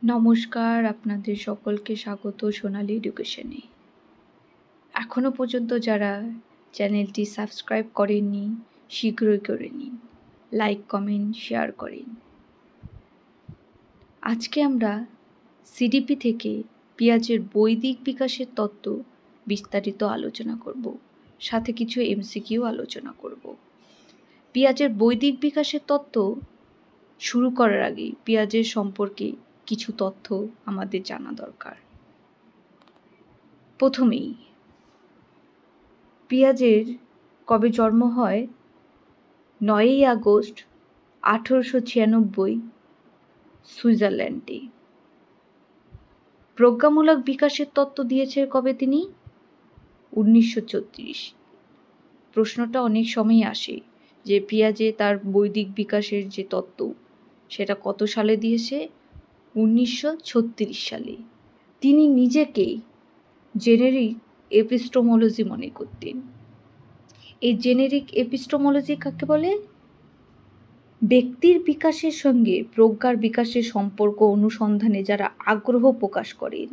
নমস্কার, আপনাদের সকলকে স্বাগত সোনালী এডুকেশনে। এখনও পর্যন্ত যারা চ্যানেলটি সাবস্ক্রাইব করেননি শীঘ্রই করে নিন, লাইক কমেন্ট শেয়ার করেন। আজকে আমরা সিডিপি থেকে পেঁয়াজের বৈদিক বিকাশের তত্ত্ব বিস্তারিত আলোচনা করব, সাথে কিছু এমসিকিউ আলোচনা করব। পেঁয়াজের বৈদিক বিকাশের তত্ত্ব শুরু করার আগে পেঁয়াজের সম্পর্কে কিছু তথ্য আমাদের জানা দরকার। প্রথমেই পেঁয়াজের কবে জন্ম হয়? 9ই আগস্ট 1896 সুইজারল্যান্ডে। প্রজ্ঞামূলক বিকাশের তত্ত্ব দিয়েছে কবে তিনি? 1934। প্রশ্নটা অনেক সময় আসে যে পেঁয়াজে তার বৈদিক বিকাশের যে তত্ত্ব সেটা কত সালে দিয়েছে? 1936 সালে। তিনি নিজেকে জেনেরিক এপিস্টোমোলজি মনে করতেন। এই জেনেরিক এপিস্টোমোলজি কাকে বলে? ব্যক্তির বিকাশের সঙ্গে প্রজ্ঞার বিকাশের সম্পর্ক অনুসন্ধানে যারা আগ্রহ প্রকাশ করেন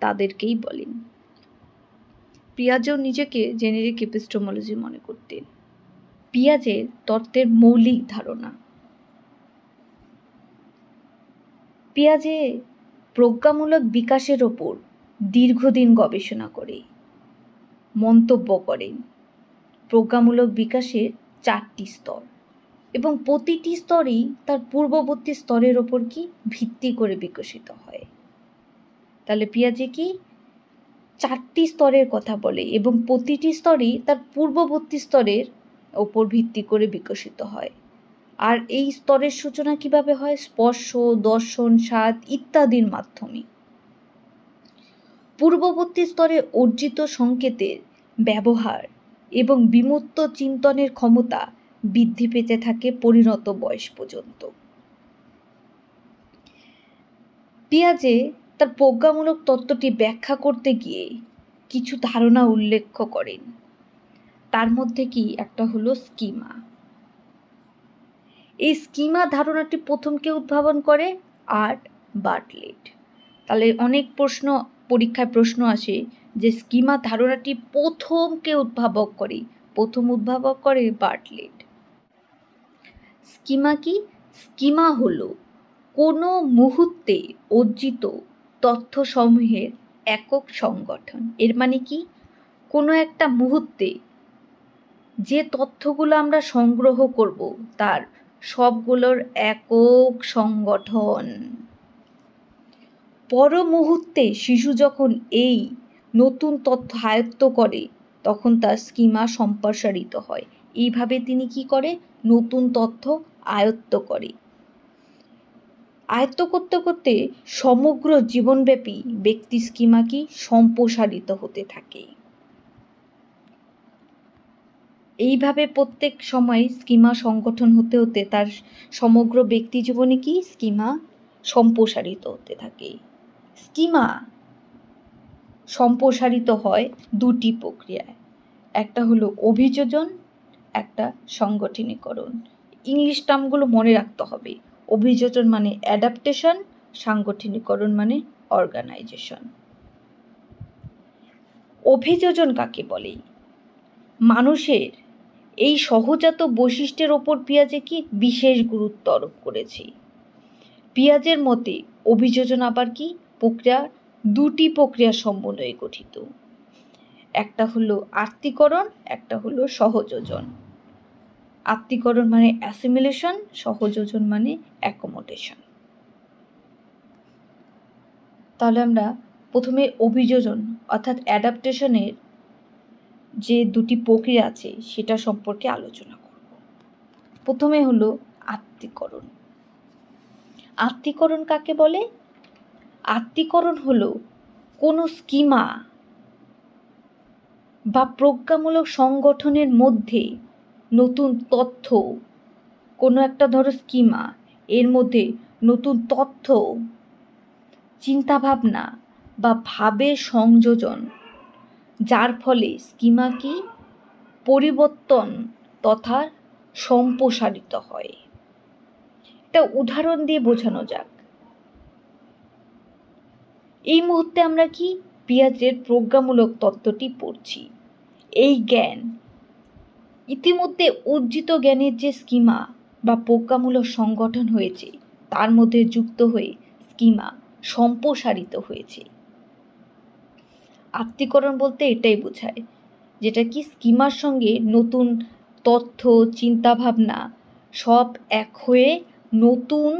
তাদেরকেই বলেন। পেঁয়াজও নিজেকে জেনেরিক এপিস্টোমোলজি মনে করতেন। পেঁয়াজের তত্ত্বের মৌলিক ধারণা। পেঁয়াজে প্রজ্ঞামূলক বিকাশের ওপর দীর্ঘদিন গবেষণা করে মন্তব্য করেন। প্রজ্ঞামূলক বিকাশের 4টি স্তর এবং প্রতিটি স্তরেই তার পূর্ববর্তী স্তরের ওপর ভিত্তি করে বিকশিত হয়। তাহলে পেঁয়াজে 4টি স্তরের কথা বলে এবং প্রতিটি স্তরই তার পূর্ববর্তী স্তরের ওপর ভিত্তি করে বিকশিত হয়। আর এই স্তরের সূচনা কিভাবে হয়? স্পর্শ, দর্শন, স্বাদ ইত্যাদির মাধ্যমে। পূর্ববর্তী স্তরে অর্জিত সংকেতের ব্যবহার এবং বিমূর্ত চিন্তনের ক্ষমতা বৃদ্ধি পেতে থাকে পরিণত বয়স পর্যন্ত। পেঁয়াজে তার প্রজ্ঞামূলক তত্ত্বটি ব্যাখ্যা করতে গিয়ে কিছু ধারণা উল্লেখ করেন। তার মধ্যে একটা হলো স্কিমা। এই স্কিমা ধারণাটি প্রথম কে উদ্ভাবন করে? Art Bartlett. তাহলে অনেক পরীক্ষায় প্রশ্ন আসে যে স্কিমা ধারণাটি প্রথম কে উদ্ভাবক করে? প্রথম উদ্ভাবক করে বার্টলেট। স্কিমা কি? স্কিমা হলো কোনো মুহূর্তে অর্জিত তথ্যসমূহের একক সংগঠন। এর মানে কি? কোনো একটা মুহূর্তে যে তথ্যগুলো আমরা সংগ্রহ করব তার সবগুলোর একক সংগঠন। পর মুহূর্তে শিশু যখন এই নতুন তথ্য আয়ত্ত করে তখন তার স্কিমা সম্প্রসারিত হয়। এইভাবে তিনি কি করে? নতুন তথ্য আয়ত্ত করে। আয়ত্ত করতে করতে সমগ্র জীবনব্যাপী ব্যক্তি স্কিমা সম্প্রসারিত হতে থাকে। এইভাবে প্রত্যেক সময় স্কিমা সংগঠন হতে হতে তার সমগ্র ব্যক্তি জীবনে স্কিমা সম্প্রসারিত হতে থাকে। স্কিমা সম্প্রসারিত হয় 2টি প্রক্রিয়ায়। একটা হলো অভিযোজন, একটা সাংগঠনিকরণ। ইংলিশ টার্মগুলো মনে রাখতে হবে। অভিযোজন মানে অ্যাডাপ্টেশন, সাংগঠনিকরণ মানে অর্গানাইজেশন। অভিযোজন কাকে বলে? মানুষের এই সহজাত বৈশিষ্ট্যের ওপর পেঁয়াজে বিশেষ গুরুত্ব আরোপ করেছে। পেঁয়াজের মতে অভিযোজন আবার প্রক্রিয়া 2টি প্রক্রিয়ার সমন্বয়ে গঠিত। একটা হলো আত্তীকরণ, একটা হলো সহযোজন। আত্তীকরণ মানে অ্যাসিমিলেশন, সহযোজন মানে অ্যাকোমোডেশন। তাহলে আমরা প্রথমে অভিযোজন অর্থাৎ অ্যাডাপ্টেশনের যে 2টি প্রক্রিয়া আছে সেটা সম্পর্কে আলোচনা করব। প্রথমে হলো আত্তীকরণ। আত্তীকরণ কাকে বলে? আত্তীকরণ হলো কোনো স্কিমা বা প্রজ্ঞামূলক সংগঠনের মধ্যে নতুন তথ্য, কোনো একটা ধরো স্কিমা, এর মধ্যে নতুন তথ্য, চিন্তাভাবনা বা ভাবের সংযোজন, যার ফলে স্কিমা পরিবর্তন তথা সম্প্রসারিত হয়। একটা উদাহরণ দিয়ে বোঝানো যাক। এই মুহূর্তে আমরা কি পিয়াজের প্রজ্ঞামূলক তত্ত্বটি পড়ছি। এই জ্ঞান ইতিমধ্যে অর্জিত জ্ঞানের যে স্কিমা বা প্রজ্ঞামূলক সংগঠন হয়েছে তার মধ্যে যুক্ত হয়ে স্কিমা সম্প্রসারিত হয়েছে। আত্মীকরণ বলতে এটাই বোঝায়, যেটা কি স্কিমার সঙ্গে নতুন তথ্য, চিন্তাভাবনা সব এক হয়ে নতুন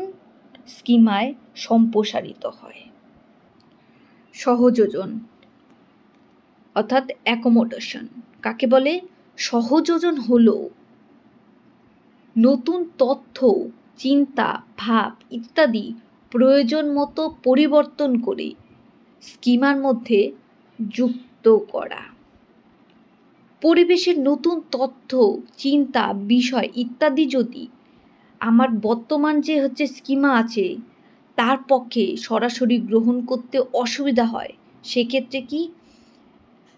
স্কিমায় সম্প্রসারিত হয়। সহযোজন অর্থাৎ অ্যাকোমোডেশন কাকে বলে? সহযোজন হলো নতুন তথ্য, চিন্তা, ভাব ইত্যাদি প্রয়োজন মতো পরিবর্তন করে স্কিমার মধ্যে যুক্ত করা। পরিবেশের নতুন তথ্য, চিন্তা, বিষয় ইত্যাদি যদি আমার বর্তমান যে স্কিমা আছে তার পক্ষে সরাসরি গ্রহণ করতে অসুবিধা হয়, সেক্ষেত্রে কি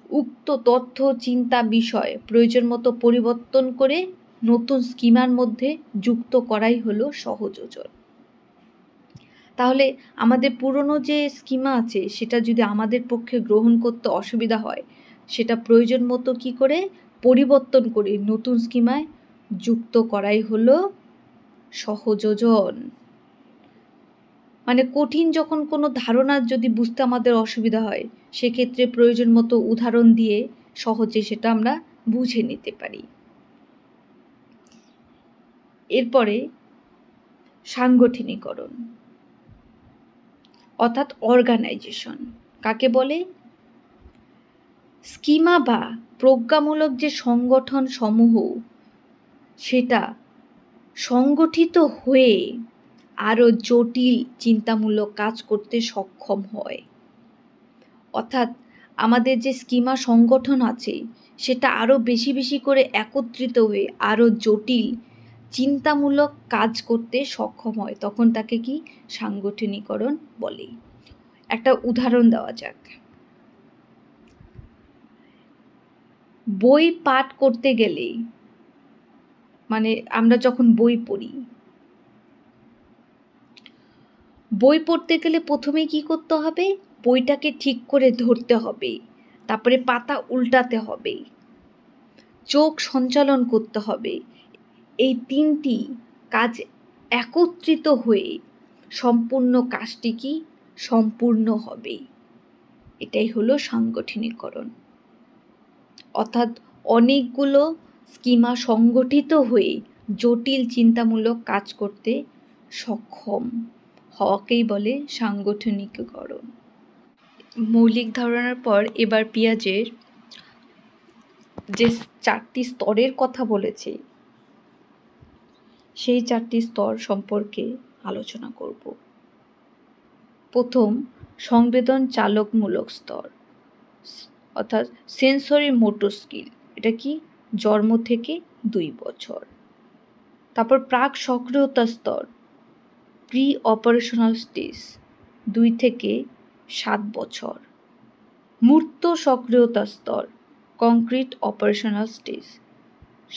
উক্ত তথ্য, চিন্তা, বিষয় প্রয়োজন মতো পরিবর্তন করে নতুন স্কিমার মধ্যে যুক্ত করাই হলো সহযোজন। তাহলে আমাদের পুরনো যে স্কিমা আছে সেটা যদি আমাদের পক্ষে গ্রহণ করতে অসুবিধা হয়, সেটা প্রয়োজন মতো কী করে পরিবর্তন করে নতুন স্কিমায় যুক্ত করাই হলো সহযোজন। মানে কঠিন যখন কোনো ধারণা যদি বুঝতে আমাদের অসুবিধা হয়, সেক্ষেত্রে প্রয়োজন মতো উদাহরণ দিয়ে সহজে সেটা আমরা বুঝে নিতে পারি। এরপরে সাংগঠনিকরণ অর্থাৎ অর্গানাইজেশন কাকে বলে? স্কিমা বা প্রজ্ঞামূলক যে সংগঠন সমূহ সেটা সংগঠিত হয়ে আরও জটিল চিন্তামূলক কাজ করতে সক্ষম হয়। অর্থাৎ আমাদের যে স্কিমা সংগঠন আছে সেটা আরও বেশি বেশি করে একত্রিত হয়ে আরও জটিল চিন্তামূলক কাজ করতে সক্ষম হয়, তখন তাকে কি সাংগঠনিকরণ বলে। একটা উদাহরণ দেওয়া যাক। বই পাঠ করতে গেলে, মানে আমরা যখন বই পড়ি, বই পড়তে গেলে প্রথমে কি করতে হবে? বইটাকে ঠিক করে ধরতে হবে, তারপরে পাতা উল্টাতে হবে, চোখ সঞ্চালন করতে হবে। এই তিনটি কাজ একত্রিত হয়ে সম্পূর্ণ কাজটি কি সম্পূর্ণ হবে। এটাই হলো সাংগঠনিকরণ। অর্থাৎ অনেকগুলো স্কিমা সংগঠিত হয়ে জটিল চিন্তামূলক কাজ করতে সক্ষম হওয়াকেই বলে সাংগঠনিকীকরণ। মৌলিক ধারণার পর এবার পিয়াজের যে 4টি স্তরের কথা বলেছে সেই 4টি স্তর সম্পর্কে আলোচনা করব। প্রথম, সংবেদন চালকমূলক স্তর অর্থাৎ সেন্সরি মোটর স্কিল, এটা কি জন্ম থেকে 2 বছর। তারপর প্রাক সক্রিয়তা স্তর, প্রি অপারেশনাল স্টেজ 2 থেকে 7 বছর। মূর্ত সক্রিয়তা স্তর, কংক্রিট অপারেশনাল স্টেজ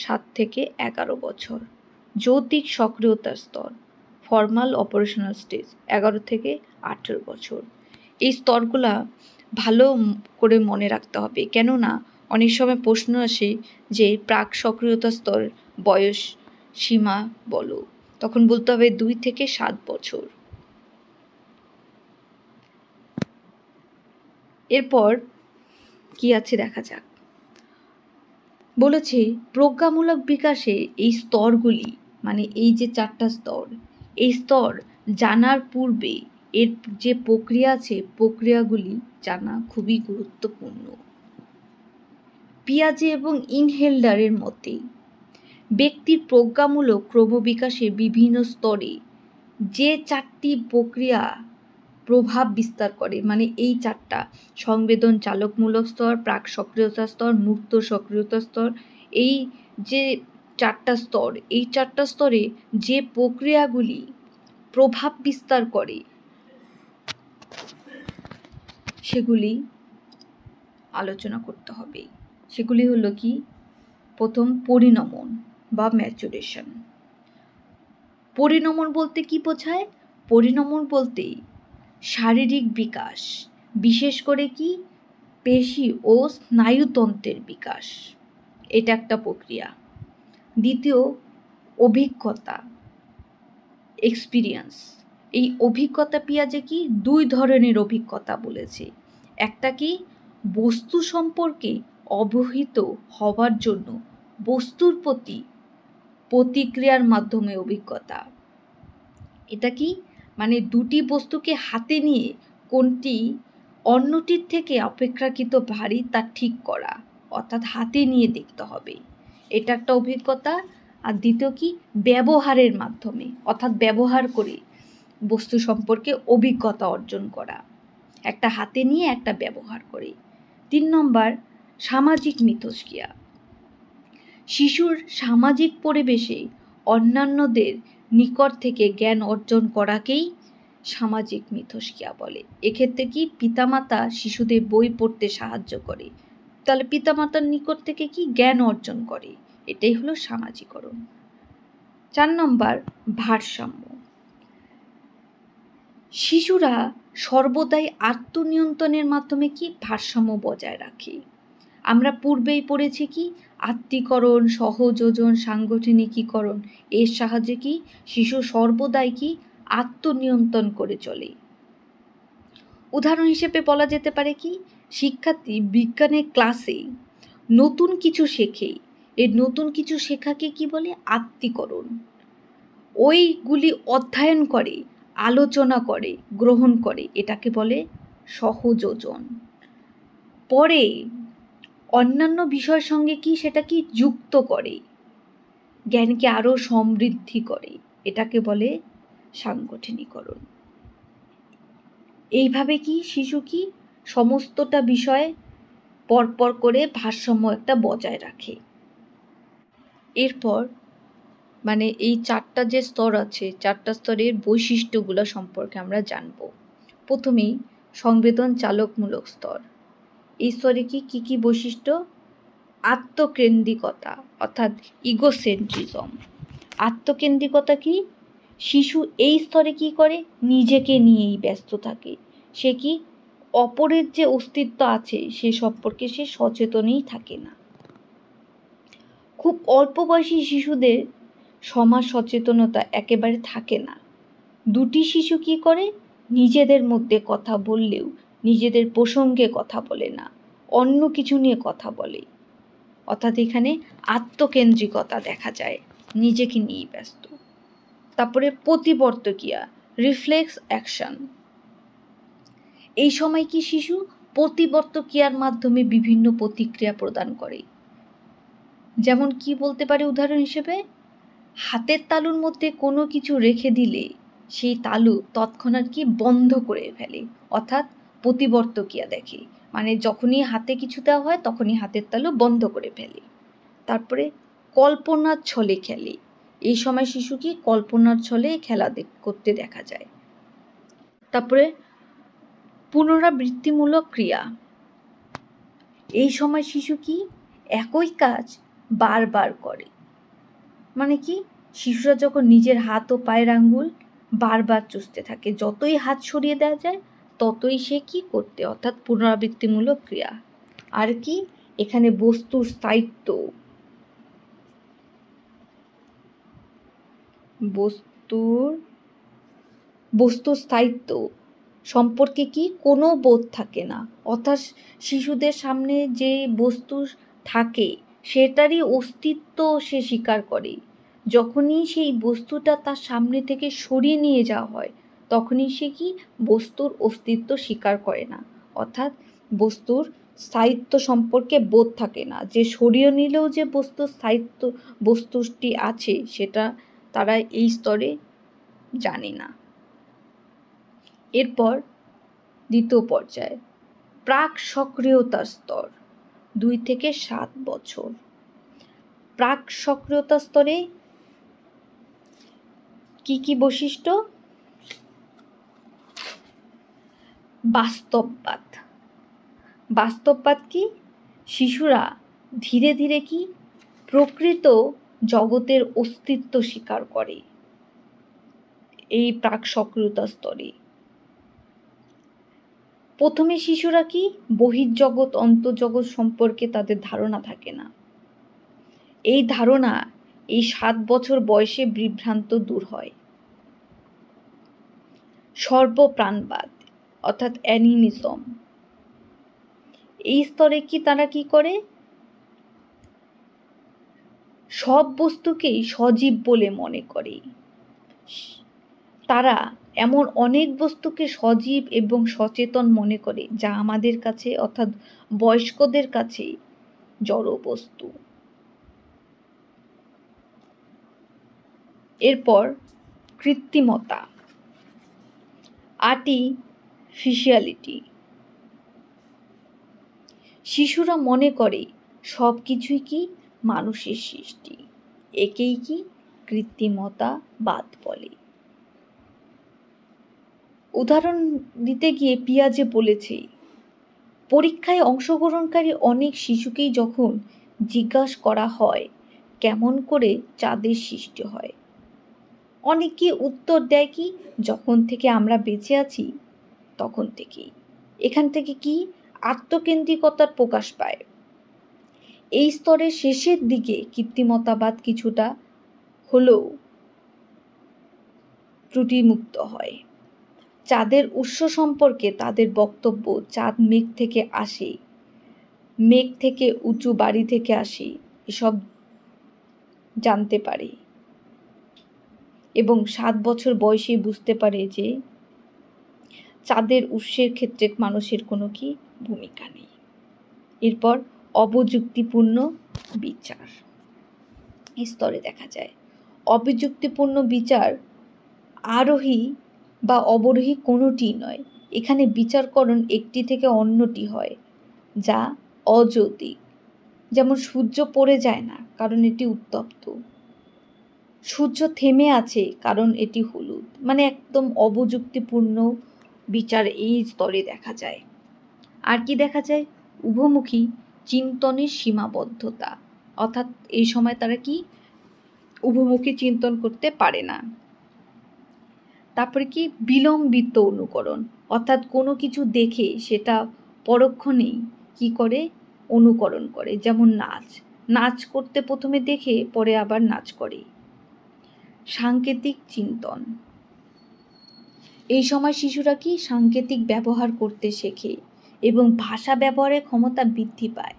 7 থেকে 11 বছর। যৌতিক সক্রিয়তা স্তর, ফর্মাল অপারেশনাল স্টেজ 11 থেকে 18 বছর। এই স্তরগুলা ভালো করে মনে রাখতে হবে, কেননা অনেক সময় প্রশ্ন আসে যে প্রাক সক্রিয়তা স্তর বয়স সীমা বলো, তখন বলতে হবে 2 থেকে 7 বছর। এরপর কি আছে দেখা যাক। বলেছে প্রজ্ঞামূলক বিকাশে এই স্তরগুলি, মানে এই যে 4টা স্তর, এই স্তর জানার পূর্বে এর যে প্রক্রিয়া আছে প্রক্রিয়াগুলি জানা খুবই গুরুত্বপূর্ণ। পিয়াজে এবং ইনহেল্ডারের মতে ব্যক্তির প্রজ্ঞামূলক ক্রমবিকাশে বিভিন্ন স্তরে যে 4টি প্রক্রিয়া প্রভাব বিস্তার করে, মানে এই 4টা সংবেদন চালকমূলক স্তর, প্রাক সক্রিয়তা স্তর, মুক্ত সক্রিয়তা স্তর, এই যে 4টা স্তর, এই 4টা স্তরে যে প্রক্রিয়াগুলি প্রভাব বিস্তার করে সেগুলি আলোচনা করতে হবে। সেগুলি হলো কি? প্রথম, পরিণমন বা ম্যাচুরেশন। পরিণমন বলতে কি বোঝায়? পরিণমন বলতে শারীরিক বিকাশ বিশেষ করে কি পেশি ও স্নায়ুতন্ত্রের বিকাশ, এটা একটা প্রক্রিয়া। দ্বিতীয়, অভিজ্ঞতা, এক্সপিরিয়েন্স। এই অভিজ্ঞতা পিয়াজে কি দুই ধরনের অভিজ্ঞতা বলেছে। একটা কি বস্তু সম্পর্কে অবহিত হওয়ার জন্য বস্তুর প্রতি প্রতিক্রিয়ার মাধ্যমে অভিজ্ঞতা। এটা কি মানে দুটি বস্তুকে হাতে নিয়ে কোনটি অন্যটির থেকে অপেক্ষাকৃত ভারী তা ঠিক করা, অর্থাৎ হাতে নিয়ে দেখতে হবে, এটা একটা অভিজ্ঞতা। আর দ্বিতীয় কি ব্যবহারের মাধ্যমে, অর্থাৎ ব্যবহার করে বস্তু সম্পর্কে অভিজ্ঞতা অর্জন করা, একটা হাতে নিয়ে একটা ব্যবহার করে। 3 নম্বর, সামাজিক মিথস্ক্রিয়া। শিশুর সামাজিক পরিবেশে অন্যান্যদের নিকট থেকে জ্ঞান অর্জন করাকেই সামাজিক মিথস্ক্রিয়া বলে। এক্ষেত্রে কি পিতামাতা শিশুদের বই পড়তে সাহায্য করে, তাহলে পিতামাতার নিকট থেকে কি জ্ঞান অর্জন করে, এটাই হলো সামাজিকরণ। 4 নম্বর, ভারসাম্য। শিশুরা সর্বদাই আত্মনিয়ন্ত্রণের মাধ্যমে কি ভারসাম্য বজায় রাখে। আমরা পূর্বেই পড়েছি কি আত্মীকরণ, সহযোজন, সাংগঠনিকীকরণ, এর সাহায্যে কি শিশু সর্বদাই কি আত্মনিয়ন্ত্রণ করে চলে। উদাহরণ হিসেবে বলা যেতে পারে কি শিক্ষার্থী বিজ্ঞানের ক্লাসে নতুন কিছু শেখে, এই নতুন কিছু শেখাকে কি বলে আত্মীকরণ। ওইগুলি অধ্যয়ন করে, আলোচনা করে, গ্রহণ করে, এটাকে বলে সহযোজন। পরে অন্যান্য বিষয়ের সঙ্গে কি সেটা কি যুক্ত করে, জ্ঞানকে আরও সমৃদ্ধি করে, এটাকে বলে সাংগঠনিকরণ। এইভাবে কি শিশু কি সমস্তটা বিষয়ে পরপর করে ভারসাম্য একটা বজায় রাখে। এরপর মানে এই 4টা যে স্তর আছে, 4টা স্তরের বৈশিষ্ট্যগুলো সম্পর্কে আমরা জানব। প্রথমেই সংবেদন চালকমূলক স্তর। এই স্তরে কি কি বৈশিষ্ট্য? আত্মকেন্দ্রিকতা, অর্থাৎ ইগোসেন্ট্রিজম। আত্মকেন্দ্রিকতা কি শিশু এই স্তরে কি করে নিজেকে নিয়েই ব্যস্ত থাকে, সে কি অপরের যে অস্তিত্ব আছে সে সম্পর্কে সে সচেতনই থাকে না। খুব অল্প বয়সী শিশুদের সমাজ সচেতনতা একেবারে থাকে না। দুটি শিশু কি করে নিজেদের মধ্যে কথা বললেও নিজেদের প্রসঙ্গে কথা বলে না, অন্য কিছু নিয়ে কথা বলে, অর্থাৎ এখানে আত্মকেন্দ্রিকতা দেখা যায়, নিজেকে নিয়েই ব্যস্ত। তারপরে প্রতিবর্তকিয়া, রিফ্লেক্স অ্যাকশন। এই সময় কি শিশু প্রতিবর্তকিয়ার মাধ্যমে বিভিন্ন প্রতিক্রিয়া প্রদান করে। যেমন কি বলতে পারে উদাহরণ হিসেবে, হাতের তালুর মধ্যে কোনো কিছু রেখে দিলে সেই তালু তৎক্ষণাৎ কি বন্ধ করে ফেলে, অর্থাৎ প্রতিবর্তকিয়া দেখে, মানে যখনই হাতে কিছু দেওয়া হয় তখনই হাতের তালু বন্ধ করে ফেলে। তারপরে কল্পনার ছলে খেলে। এই সময় শিশু কি কল্পনার ছলে খেলা করতে দেখা যায়। তারপরে পুনরাবৃত্তিমূলক ক্রিয়া। এই সময় শিশু কি একই কাজ বারবার করে, মানে কি শিশুরা যখন নিজের হাত ও পায়ের আঙ্গুল বারবার চুষতে থাকে, যতই হাত সরিয়ে দেওয়া যায় ততই সে কি করতে, অর্থাৎ পুনরাবৃত্তিমূলক ক্রিয়া। আর কি এখানে বস্তুর স্থায়িত্ব, বস্তুর স্থায়িত্ব সম্পর্কে কি কোনো বোধ থাকে না, অর্থাৎ শিশুদের সামনে যে বস্তু থাকে সেটারই অস্তিত্ব সে স্বীকার করে। যখনই সেই বস্তুটা তার সামনে থেকে সরিয়ে নিয়ে যাওয়া হয় তখনই সে কি বস্তুর অস্তিত্ব স্বীকার করে না, অর্থাৎ বস্তুর স্থায়িত্ব সম্পর্কে বোধ থাকে না, যে সরিয়ে নিলেও যে বস্তুটি আছে সেটা তারা এই স্তরে জানে না। এরপর দ্বিতীয় পর্যায় প্রাক সক্রিয়তার স্তর, 2 থেকে 7 বছর। প্রাক সক্রিয়তা স্তরে কি বৈশিষ্ট্য? বাস্তববাদ। বাস্তববাদ কি শিশুরা ধীরে ধীরে কি প্রকৃত জগতের অস্তিত্ব স্বীকার করে এই প্রাক সক্রিয়তা স্তরে। প্রথমে শিশুরা কি বহির্জগৎ অন্তর্জগৎ সম্পর্কে তাদের ধারণা থাকে না। এই ধারণা এই 7 বছর বয়সে বিভ্রান্ত দূর হয়। সর্বপ্রাণবাদ অর্থাৎ অ্যানিমিজম, এই স্তরে কি তারা কি করে, সব বস্তুকেই সজীব বলে মনে করে। তারা এমন অনেক বস্তুকে সজীব এবং সচেতন মনে করে যা আমাদের কাছে অর্থাৎ বয়স্কদের কাছে জড় বস্তু। এরপর কৃত্রিমতা, আর্টিফিশিয়ালিটি। শিশুরা মনে করে সব কিছুই কি মানুষের সৃষ্টি, একেই কি কৃত্রিমতাবাদ বলে। উদাহরণ দিতে গিয়ে পিয়াজে বলেছে, পরীক্ষায় অংশগ্রহণকারী অনেক শিশুকেই যখন জিজ্ঞাসা করা হয় কেমন করে চাঁদের সৃষ্টি হয়, অনেকে উত্তর দেয় কি যখন থেকে আমরা বেঁচে আছি তখন থেকেই। এখান থেকে কি আত্মকেন্দ্রিকতার প্রকাশ পায়। এই স্তরের শেষের দিকে কৃত্রিমতাবাদ কিছুটা হলেও ত্রুটিমুক্ত হয়। চাঁদের উৎস সম্পর্কে তাদের বক্তব্য চাঁদ মেঘ থেকে আসে, মেঘ থেকে উঁচু বাড়ি থেকে আসে, এসব জানতে পারে এবং 7 বছর বয়সে বুঝতে পারে যে চাঁদের উৎসের ক্ষেত্রে মানুষের কোনো কি ভূমিকা নেই। এরপর অবযুক্তিপূর্ণ বিচার স্তরে দেখা যায়। অবযুক্তিপূর্ণ বিচার আরোহী বা অবরোহী কোনোটি নয়। এখানে বিচারকরণ একটি থেকে অন্যটি হয় যা অযৌক্তিক। যেমন সূর্য পড়ে যায় না কারণ এটি উত্তপ্ত, সূর্য থেমে আছে কারণ এটি হলুদ। মানে একদম অবযুক্তিপূর্ণ বিচার এই স্তরে দেখা যায়। আর কি দেখা যায়, উভমুখী চিন্তনের সীমাবদ্ধতা, অর্থাৎ এই সময় তারা কি উভমুখী চিন্তন করতে পারে না। তারপরে কি বিলম্বিত অনুকরণ, অর্থাৎ কোনো কিছু দেখে সেটা পরক্ষণেই কি করে অনুকরণ করে। যেমন নাচ করতে প্রথমে দেখে পরে আবার নাচ করে। সাংকেতিক চিন্তন, এই সময় শিশুরা কি সাংকেতিক ব্যবহার করতে শেখে এবং ভাষা ব্যবহারের ক্ষমতা বৃদ্ধি পায়।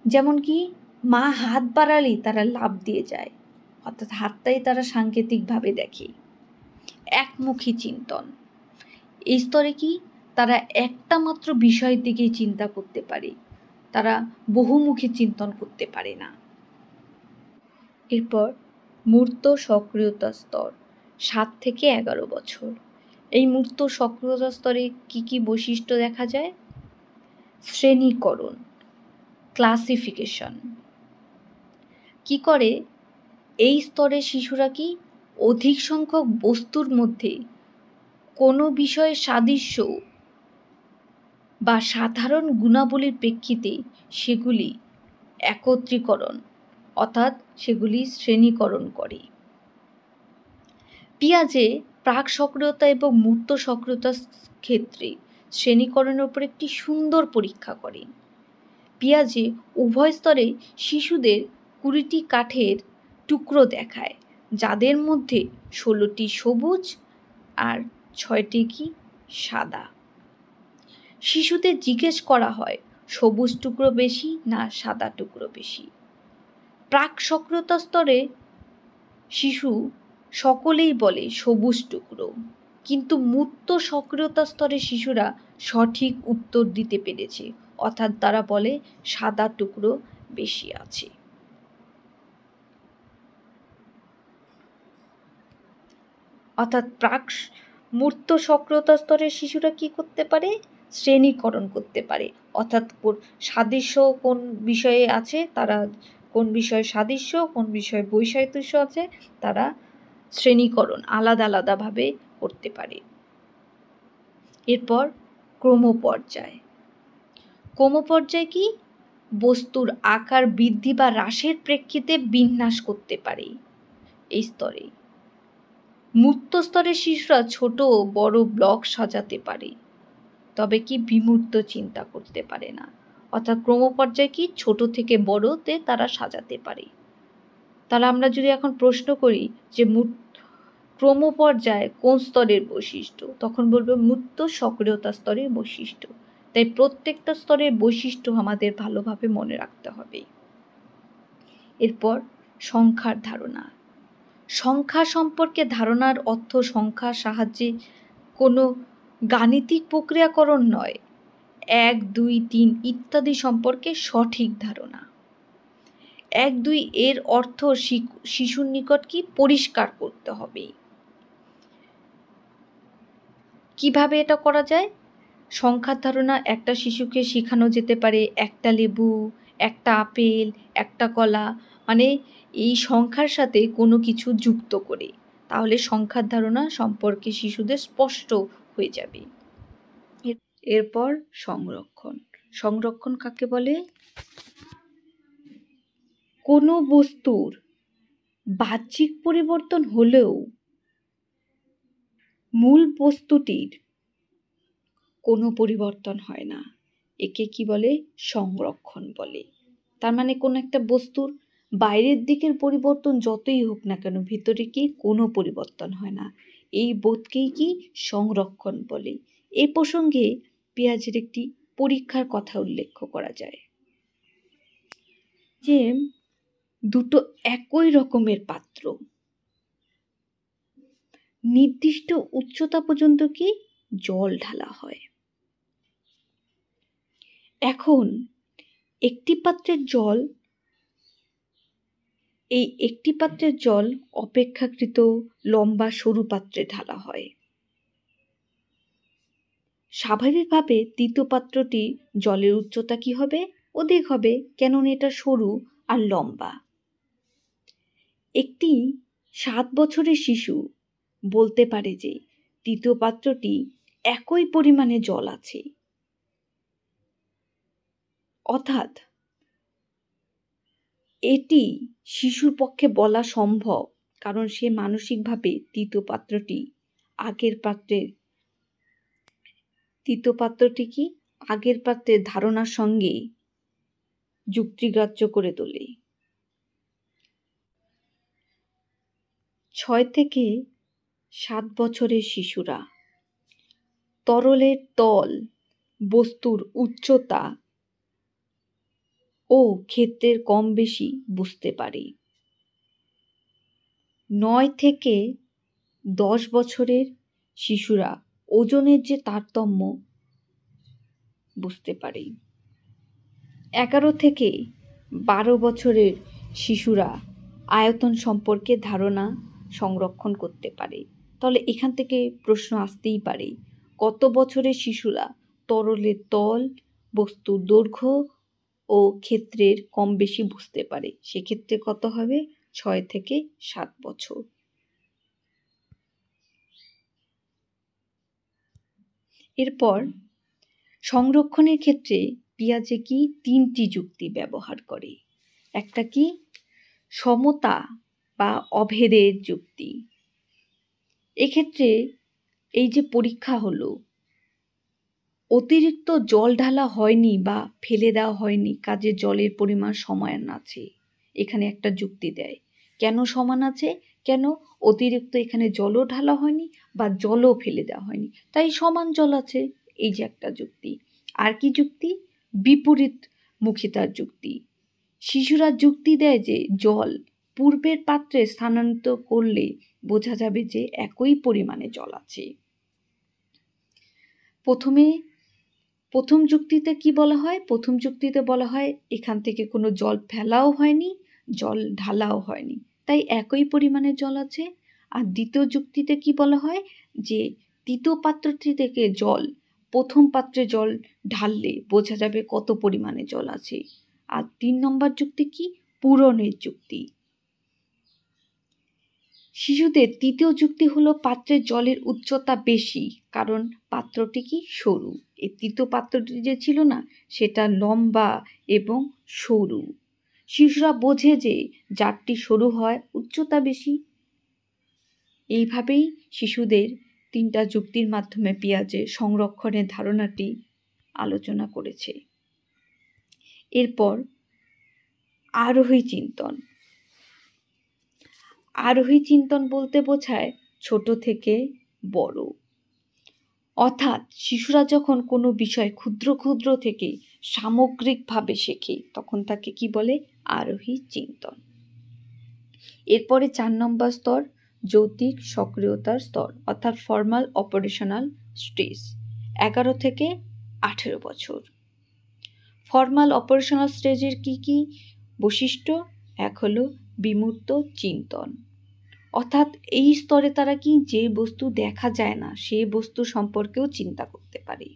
যেমন কি মা হাত বাড়ালেই তারা লাফ দিয়ে যায়, অর্থাৎ হাতটাই তারা সাংকেতিকভাবে দেখে। একমুখী চিন্তন, এই স্তরে কি তারা একটা মাত্র বিষয়ের দিকেই চিন্তা করতে পারে, তারা বহুমুখী চিন্তন করতে পারে না। এরপর মূর্ত সক্রিয়তা স্তর 7 থেকে 11 বছর। এই মূর্ত সক্রিয়তা স্তরে কি কি বৈশিষ্ট্য দেখা যায়? শ্রেণীকরণ, ক্লাসিফিকেশন। কি করে এই স্তরে শিশুরা কি অধিক সংখ্যক বস্তুর মধ্যে কোনো বিষয়ের সাদৃশ্য বা সাধারণ গুণাবলীর প্রেক্ষিতে সেগুলি একত্রীকরণ অর্থাৎ সেগুলি শ্রেণীকরণ করে। পিয়াজে প্রাক সক্রিয়তা এবং মূর্ত সক্রিয়তার ক্ষেত্রে শ্রেণীকরণের উপর একটি সুন্দর পরীক্ষা করেন। পিয়াজে উভয় স্তরে শিশুদের 20টি কাঠের টুকরো দেখায়, যাদের মধ্যে 16টি সবুজ আর 6টি কি সাদা। শিশুদের জিজ্ঞেস করা হয় সবুজ টুকরো বেশি না সাদা টুকরো বেশি। প্রাক সক্রিয়তা স্তরে শিশু সকলেই বলে সবুজ টুকরো, কিন্তু মূর্ত সক্রিয়তা স্তরে শিশুরা সঠিক উত্তর দিতে পেরেছে, অর্থাৎ তারা বলে সাদা টুকরো বেশি আছে। অর্থাৎ মূর্ত সক্রিয়তা স্তরের শিশুরা কি করতে পারে, শ্রেণীকরণ করতে পারে, অর্থাৎ সাদৃশ্য কোন বিষয়ে আছে, তারা কোন বিষয়ে সাদৃশ্য কোন বিষয়ে বৈসাদৃশ্য আছে তারা শ্রেণীকরণ আলাদা আলাদাভাবে করতে পারে। এরপর ক্রমপর্যায়। ক্রমপর্যায় কি বস্তুর আকার বৃদ্ধি বা হ্রাসের প্রেক্ষিতে বিন্যাস করতে পারে এই স্তরে। মূর্ত স্তরের শিশুরা ছোট ও বড় ব্লক সাজাতে পারে, তবে কি বিমূর্ত চিন্তা করতে পারে না। অর্থাৎ ক্রমপর্যায়ে কি ছোট থেকে বড়তে তারা সাজাতে পারে। তাহলে আমরা যদি এখন প্রশ্ন করি যে ক্রমপর্যায় কোন স্তরের বৈশিষ্ট্য, তখন বলবো মূর্ত সক্রিয়তা স্তরের বৈশিষ্ট্য। তাই প্রত্যেকটা স্তরের বৈশিষ্ট্য আমাদের ভালোভাবে মনে রাখতে হবে। এরপর সংখ্যার ধারণা। সংখ্যা সম্পর্কে ধারণার অর্থ সংখ্যার সাহায্যে কোনো গাণিতিক প্রক্রিয়াকরণ নয়, 1, 2, 3 ইত্যাদি সম্পর্কে সঠিক ধারণা। 1, 2 এর অর্থ শিশুর নিকট কি পরিষ্কার করতে হবে। কিভাবে এটা করা যায়? সংখ্যার ধারণা একটা শিশুকে শেখানো যেতে পারে একটা লেবু, একটা আপেল, একটা কলা, মানে এই সংখ্যার সাথে কোনো কিছু যুক্ত করে, তাহলে সংখ্যার ধারণা সম্পর্কে শিশুদের স্পষ্ট হয়ে যাবে। এরপর সংরক্ষণ। সংরক্ষণ কাকে বলে? কোনো বস্তুর বাহ্যিক পরিবর্তন হলেও মূল বস্তুটির কোনো পরিবর্তন হয় না, একে কি বলে? সংরক্ষণ বলে। তার মানে কোনো একটা বস্তুর বাইরের দিকের পরিবর্তন যতই হোক না কেন, ভিতরে কি কোনো পরিবর্তন হয় না, এই বোধকেই কি সংরক্ষণ বলে। এই প্রসঙ্গে পিয়াজের একটি পরীক্ষার কথা উল্লেখ করা যায় যে দুটো একই রকমের পাত্র নির্দিষ্ট উচ্চতা পর্যন্ত কি জল ঢালা হয়। এখন একটি পাত্রের জল অপেক্ষাকৃত লম্বা সরু পাত্রে ঢালা হয়। স্বাভাবিকভাবে তৃতীয় পাত্রটি জলের উচ্চতা কি হবে? অধিক হবে, কেননা এটা সরু আর লম্বা। একটি 7 বছরের শিশু বলতে পারে যে তৃতীয় পাত্রটি একই পরিমাণে জল আছে। অর্থাৎ এটি শিশুর পক্ষে বলা সম্ভব, কারণ সে মানসিকভাবে তৃতীয় পাত্রটি কি আগের পাত্রের ধারণার সঙ্গে যুক্তিগ্রাহ্য করে তোলে। 6 থেকে 7 বছরের শিশুরা তরলের তল, বস্তুর উচ্চতা ও ক্ষেত্রের কম বেশি বুঝতে পারে। 9 থেকে 10 বছরের শিশুরা ওজনের যে তারতম্য বুঝতে পারে। 11 থেকে 12 বছরের শিশুরা আয়তন সম্পর্কে ধারণা সংরক্ষণ করতে পারে। তাহলে এখান থেকে প্রশ্ন আসতেই পারে, কত বছরের শিশুরা তরলের তল, বস্তুর দৈর্ঘ্য ও ক্ষেত্রের কম বেশি বুঝতে পারে? সেক্ষেত্রে কত হবে? 6 থেকে 7 বছর। এরপর সংরক্ষণের ক্ষেত্রে পিয়াজে কি 3টি যুক্তি ব্যবহার করে। একটা কি? সমতা বা অভেদের যুক্তি। এক্ষেত্রে এই যে পরীক্ষা হলো, অতিরিক্ত জল ঢালা হয়নি বা ফেলে দেওয়া হয়নি, কাজে জলের পরিমাণ সমান আছে। এখানে একটা যুক্তি দেয়, কেন সমান আছে? কেন অতিরিক্ত এখানে জলও ঢালা হয়নি বা জলও ফেলে দেওয়া হয়নি, তাই সমান জল আছে। এই যে একটা যুক্তি। আর কি যুক্তি? বিপরীতমুখিতার যুক্তি। শিশুরা যুক্তি দেয় যে জল পূর্বের পাত্রে স্থানান্তর করলে বোঝা যাবে যে একই পরিমাণে জল আছে। প্রথম যুক্তিতে কি বলা হয়? প্রথম যুক্তিতে বলা হয় এখান থেকে কোনো জল ফেলাও হয়নি, জল ঢালাও হয়নি, তাই একই পরিমাণে জল আছে। আর দ্বিতীয় যুক্তিতে কি বলা হয়? যে তৃতীয় পাত্রটি থেকে প্রথম পাত্রে জল ঢাললে বোঝা যাবে কত পরিমাণে জল আছে। আর 3 নম্বর যুক্তি কি? পূরণের যুক্তি। শিশুদের তৃতীয় যুক্তি হলো পাত্রের জলের উচ্চতা বেশি, কারণ পাত্রটি কি সরু। এই তৃতীয় পাত্রটি যে ছিল না, সেটা লম্বা এবং সরু। শিশুরা বোঝে যে জারটি সরু হয়, উচ্চতা বেশি। এইভাবেই শিশুদের 3টা যুক্তির মাধ্যমে পিয়াজের সংরক্ষণের ধারণাটি আলোচনা করেছে। এরপর আরোহী চিন্তন। আরোহী চিন্তন বলতে বোঝায় ছোট থেকে বড়, অর্থাৎ শিশুরা যখন কোনো বিষয় ক্ষুদ্র ক্ষুদ্র থেকে সামগ্রিকভাবে শেখে তখন তাকে কি বলে? আরোহী চিন্তন। এরপরে 4 নম্বর স্তর যৌক্তিক সক্রিয়তার স্তর, অর্থাৎ ফর্মাল অপারেশনাল স্টেজ, 11 থেকে 18 বছর। ফর্মাল অপারেশনাল স্টেজের কি কি বৈশিষ্ট্য? এক হলো বিমূর্ত চিন্তন, অর্থাৎ এই স্তরে তারা কি যে বস্তু দেখা যায় না সেই বস্তু সম্পর্কেও চিন্তা করতে পারে।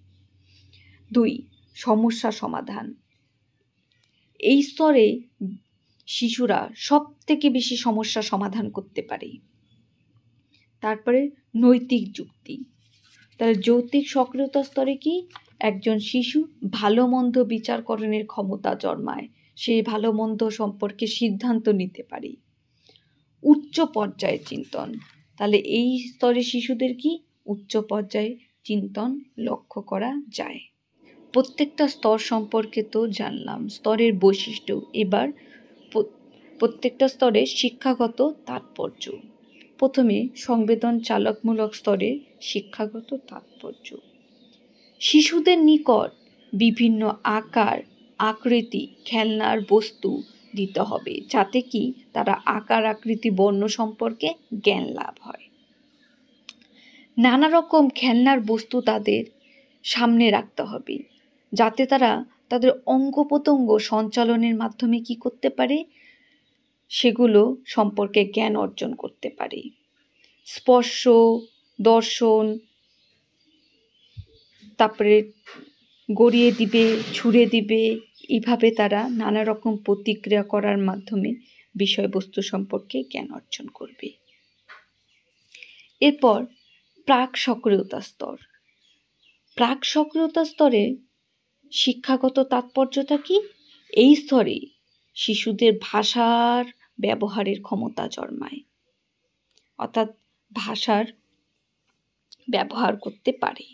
2 সমস্যা সমাধান। এই স্তরে শিশুরা সব থেকে বেশি সমস্যা সমাধান করতে পারে। তারপরে নৈতিক যুক্তি। তাহলে যৌক্তিক সক্রিয়তা স্তরে কি? একজন শিশু ভালো মন্দ বিচারকরণের ক্ষমতা জন্মায়, সে ভালো মন্দ সম্পর্কে সিদ্ধান্ত নিতে পারে। উচ্চ পর্যায়ের চিন্তন। তাহলে এই স্তরে শিশুদের কি উচ্চ পর্যায়ে চিন্তন লক্ষ্য করা যায়। প্রত্যেকটা স্তর সম্পর্কে তো জানলাম, স্তরের বৈশিষ্ট্য। এবার প্রত্যেকটা স্তরে শিক্ষাগত তাৎপর্য। প্রথমে সংবেদন চালকমূলক স্তরে শিক্ষাগত তাৎপর্য। শিশুদের নিকট বিভিন্ন আকার আকৃতি খেলনার বস্তু দিতে হবে যাতে কি তারা আকার আকৃতি বর্ণ সম্পর্কে জ্ঞান লাভ হয়। নানা রকম খেলনার বস্তু তাদের সামনে রাখতে হবে যাতে তারা তাদের অঙ্গ প্রত্যঙ্গ সঞ্চালনের মাধ্যমে কি করতে পারে? সেগুলো সম্পর্কে জ্ঞান অর্জন করতে পারে। স্পর্শ, দর্শন, তারপরে গড়িয়ে দিবে, ছুঁড়ে দিবে, এইভাবে তারা নানা রকম প্রতিক্রিয়া করার মাধ্যমে বিষয়বস্তু সম্পর্কে জ্ঞান অর্জন করবে। এরপর প্রাক সক্রিয়তা স্তর। প্রাক সক্রিয়তা স্তরে শিক্ষাগত তাৎপর্যটা কি? এই স্তরে শিশুদের ভাষার ব্যবহারের ক্ষমতা জন্মায়, অর্থাৎ ভাষার ব্যবহার করতে পারে।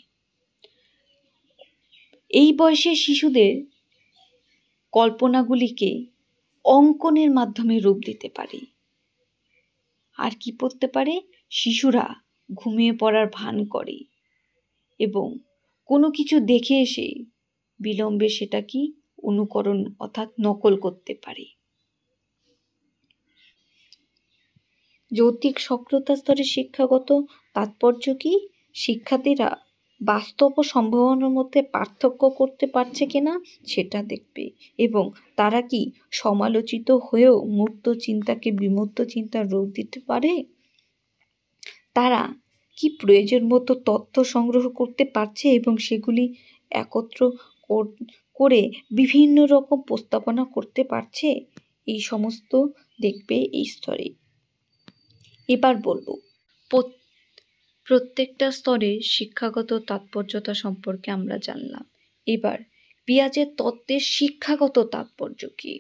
এই বয়সে শিশুদের কল্পনাগুলিকে অঙ্কনের মাধ্যমে রূপ দিতে পারে। আর কি করতে পারে? শিশুরা ঘুমিয়ে পড়ার ভান করে এবং কোনো কিছু দেখে এসে বিলম্বে সেটা কি অনুকরণ অর্থাৎ নকল করতে পারে। যৌক্তিক সক্রিয়তা স্তরে শিক্ষাগত তাৎপর্য কি? শিক্ষার্থীরা বাস্তব ও সম্ভাবনার মধ্যে পার্থক্য করতে পারছে কিনা সেটা দেখবে এবং তারা কি সমালোচিত হয়েও মূর্ত চিন্তাকে বিমূর্ত চিন্তার রূপ দিতে পারে। তারা কি প্রয়োজন মতো তথ্য সংগ্রহ করতে পারছে এবং সেগুলি একত্র করে বিভিন্ন রকম প্রস্তাবনা করতে পারছে। এই সমস্ত দেখবে এই স্তরে। এবার বলবো প্রত্যেকটা স্তরে শিক্ষাগত তাৎপর্যতা সম্পর্কে আমরা জানলাম। এবার পিয়াজের তত্ত্বের শিক্ষাগত তাৎপর্য কি?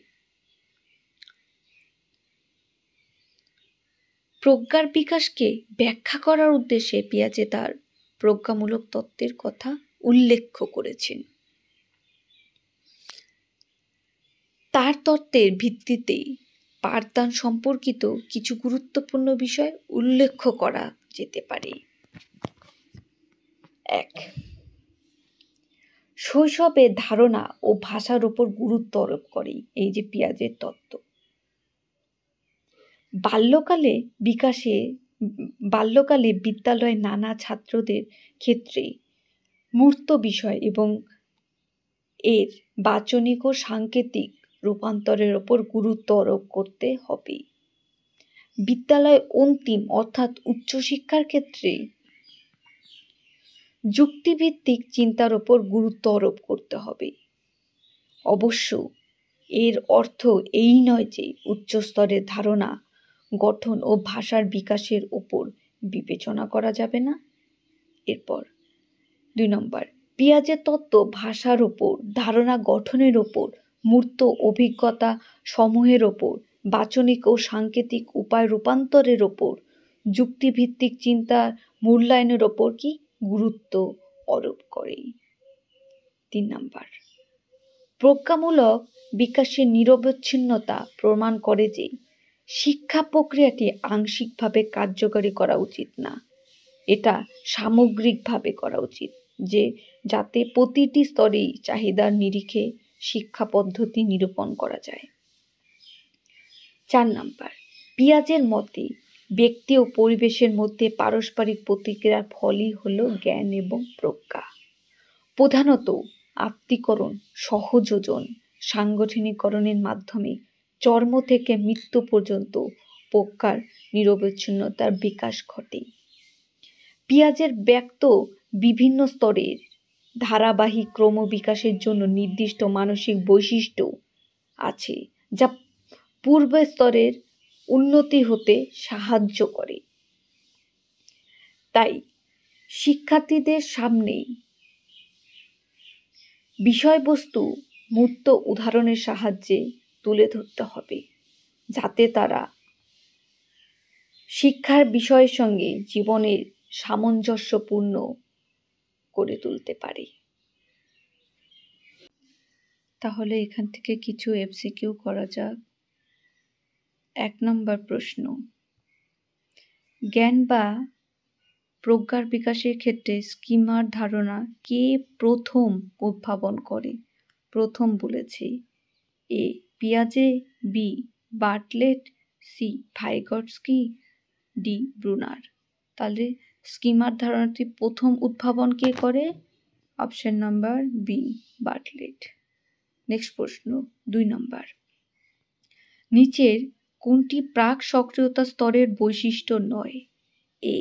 প্রজ্ঞার বিকাশকে ব্যাখ্যা করার উদ্দেশ্যে পিয়াজে তার প্রজ্ঞামূলক তত্ত্বের কথা উল্লেখ করেছেন। তার তত্ত্বের ভিত্তিতে পাঠদান সম্পর্কিত কিছু গুরুত্বপূর্ণ বিষয় উল্লেখ করা যেতে পারে। 1. শৈশবের ধারণা ও ভাষার উপর গুরুত্ব আরোপ করে এই যে পিয়াজের তত্ত্ব। বাল্যকালে বিদ্যালয়ে নানা ছাত্রদের ক্ষেত্রে মূর্ত বিষয় এবং এর বাচনিক ও সাংকেতিক রূপান্তরের ওপর গুরুত্ব আরোপ করতে হবে। বিদ্যালয় অন্তিম অর্থাৎ উচ্চশিক্ষার ক্ষেত্রে যুক্তিভিত্তিক চিন্তার ওপর গুরুত্ব আরোপ করতে হবে। অবশ্য এর অর্থ এই নয় যে উচ্চস্তরের ধারণা গঠন ও ভাষার বিকাশের ওপর বিবেচনা করা যাবে না। এরপর 2 নম্বর পিয়াজের তত্ত্ব ভাষার ওপর, ধারণা গঠনের ওপর, মূর্ত অভিজ্ঞতা সমূহের ওপর, বাচনিক ও সাংকেতিক উপায় রূপান্তরের ওপর যুক্তিভিত্তিক চিন্তার মূল্যায়নের ওপর কি গুরুত্ব আরোপ করে। 3 নাম্বার, প্রজ্ঞামূলক বিকাশের নিরবচ্ছিন্নতা প্রমাণ করে যে শিক্ষা প্রক্রিয়াটি আংশিকভাবে কার্যকরী করা উচিত না, এটা সামগ্রিকভাবে করা উচিত, যাতে প্রতিটি স্তরেই চাহিদার নিরিখে শিক্ষা পদ্ধতি নিরূপণ করা যায়। 4 নাম্বার, পিয়াজের মতে ব্যক্তি ও পরিবেশের মধ্যে পারস্পরিক প্রতিক্রিয়ার ফলই হলো জ্ঞান এবং প্রজ্ঞা। প্রধানত আত্মীকরণ, সহযোজন, সাংগঠনিকরণের মাধ্যমে জন্ম থেকে মৃত্যু পর্যন্ত প্রজ্ঞার নিরবচ্ছিন্নতার বিকাশ ঘটে। পিয়াজের ব্যক্ত বিভিন্ন স্তরের ধারাবাহিক ক্রমবিকাশের জন্য নির্দিষ্ট মানসিক বৈশিষ্ট্য আছে, যা পূর্ব স্তরের উন্নতি হতে সাহায্য করে। তাই শিক্ষার্থীদের সামনে বিষয়বস্তু মূর্ত উদাহরণের সাহায্যে তুলে ধরতে হবে, যাতে তারা শিক্ষার বিষয়ের সঙ্গে জীবনের সামঞ্জস্যপূর্ণ করে তুলতে পারে। তাহলে এখান থেকে কিছু এমসিকিউ করা যাক। 1 নম্বর প্রশ্ন, জ্ঞান বা প্রজ্ঞার বিকাশের ক্ষেত্রে স্কিমার ধারণা কে প্রথম উদ্ভাবন করে? প্রথম বলেছে এ পিয়াজে, B Bartlett, C Vygotsky, D Bruner. তাহলে স্কিমার ধারণাটি প্রথম উদ্ভাবন কে করে? Option number B Bartlett. Next প্রশ্ন 2 নম্বর, নিচের কোনটি প্রাক সক্রিয়তা স্তরের বৈশিষ্ট্য নয়? এ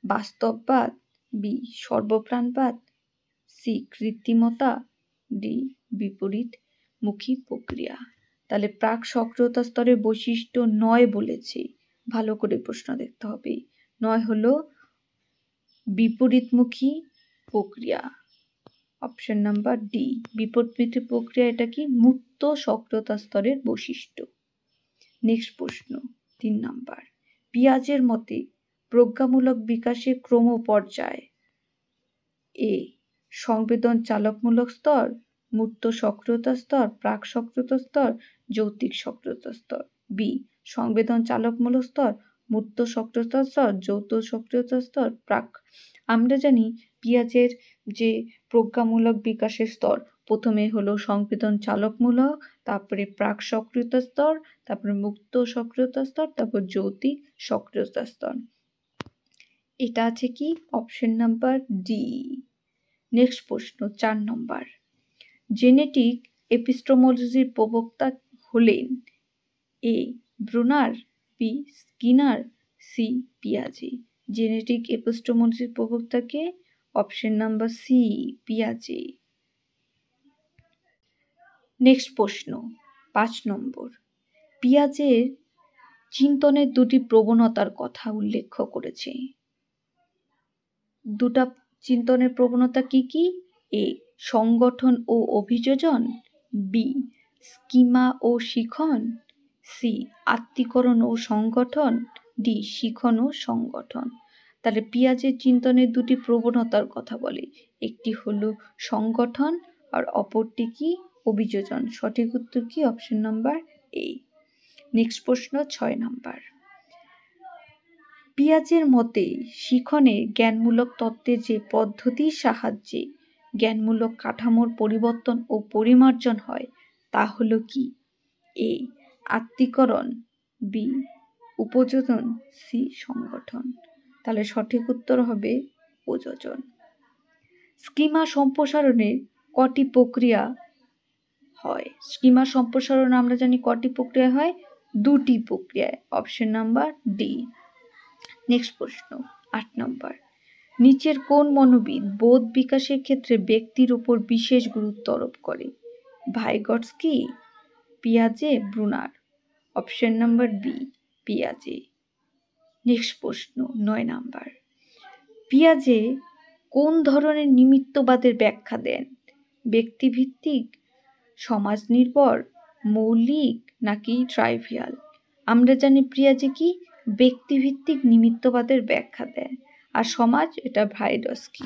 বাস্তববাদ, বি সর্বপ্রাণবাদ, সি কৃত্রিমতা, ডি বিপরীতমুখী প্রক্রিয়া। তাহলে প্রাক সক্রিয়তা স্তরের বৈশিষ্ট্য নয় বলেছে, ভালো করে প্রশ্ন দেখতে হবে। নয় হলো বিপরীতমুখী প্রক্রিয়া, অপশন নাম্বার ডি বিপরীতমুখী প্রক্রিয়া। এটা কি মুক্ত সক্রিয়তা স্তরের বৈশিষ্ট্য। নেক্সট প্রশ্ন 3 নাম্বার, পিয়াজের মতে প্রজ্ঞামূলক বিকাশের ক্রম পর্যায়। এ সংবেদন চালকমূলক স্তর, মূর্ত সক্রিয়তা স্তর, প্রাক সক্রিয়তা স্তর, যৌক্তিক সক্রিয়তা স্তর। বি সংবেদন চালকমূলক স্তর, মূর্ত সক্রিয়তা স্তর, যৌথ সক্রিয়তা স্তর, প্রাক। আমরা জানি পিয়াজের যে প্রজ্ঞামূলক বিকাশের স্তর, প্রথমে হলো সংবেদন চালকমূলক, তারপরে প্রাক সক্রিয়তা স্তর, তারপরে মুক্ত সক্রিয়তা স্তর, তারপর যৌক্তিক সক্রিয়তা স্তর। এটা আছে কি অপশন নাম্বার ডি। নেক্সট প্রশ্ন 4 নম্বর, জেনেটিক এপিস্টেমোলজির প্রবক্তা হলেন? A Bruner, B Skinner, C পিয়াজে। জেনেটিক এপিস্টেমোলজির প্রবক্তাকে? অপশন নাম্বার সি পিয়াজে। নেক্সট প্রশ্ন 5 নম্বর, পিয়াজের চিন্তনের 2টি প্রবণতার কথা উল্লেখ করেছে। 2টা চিন্তনের প্রবণতা কি কি? এ সংগঠন ও অভিযোজন, বি স্কিমা ও শিখন, সি আত্মীকরণ ও সংগঠন, ডি শিখন ও সংগঠন। তাহলে পিয়াজের চিন্তনের 2টি প্রবণতার কথা বলে, একটি হলো সংগঠন আর অপরটি কি অভিযোজন। সঠিক উত্তর কি অপশন নাম্বার এ। নেক্সট প্রশ্ন 6 নাম্বার, পিয়াজের মতে শিখনের জ্ঞানমূলক তত্ত্বের যে পদ্ধতির সাহায্যে জ্ঞানমূলক কাঠামোর পরিবর্তন ও পরিমার্জন হয় তা হলো কি? এ আত্মীকরণ, বি উপযোজন, সি সংগঠন। তাহলে সঠিক উত্তর হবে উপযোজন। স্কিমা সম্প্রসারণের কটি প্রক্রিয়া হয়? স্কিমা সম্প্রসারণ আমরা জানি কটি প্রক্রিয়া হয়? 2টি প্রক্রিয়ায়, অপশন নাম্বার ডি। নেক্সট প্রশ্ন 8 নম্বর, নিচের কোন মনোবিদ বোধ বিকাশের ক্ষেত্রে ব্যক্তির উপর বিশেষ গুরুত্ব আরোপ করে? ভাইগটস্কি, পিয়াজে, ব্রুনার। অপশন নাম্বার বি পিয়াজে। নেক্সট প্রশ্ন 9 নাম্বার, পিয়াজে কোন ধরনের নিমিত্তবাদের ব্যাখ্যা দেন? ব্যক্তিভিত্তিক, সমাজ নির্ভর, মৌলিক নাকি ট্রাইভিয়াল? আমরা জানি পিয়াজে কি ব্যক্তিভিত্তিক নিমিত্তবাদের ব্যাখ্যা দেয়, আর সমাজ এটা ভাইডস্কি।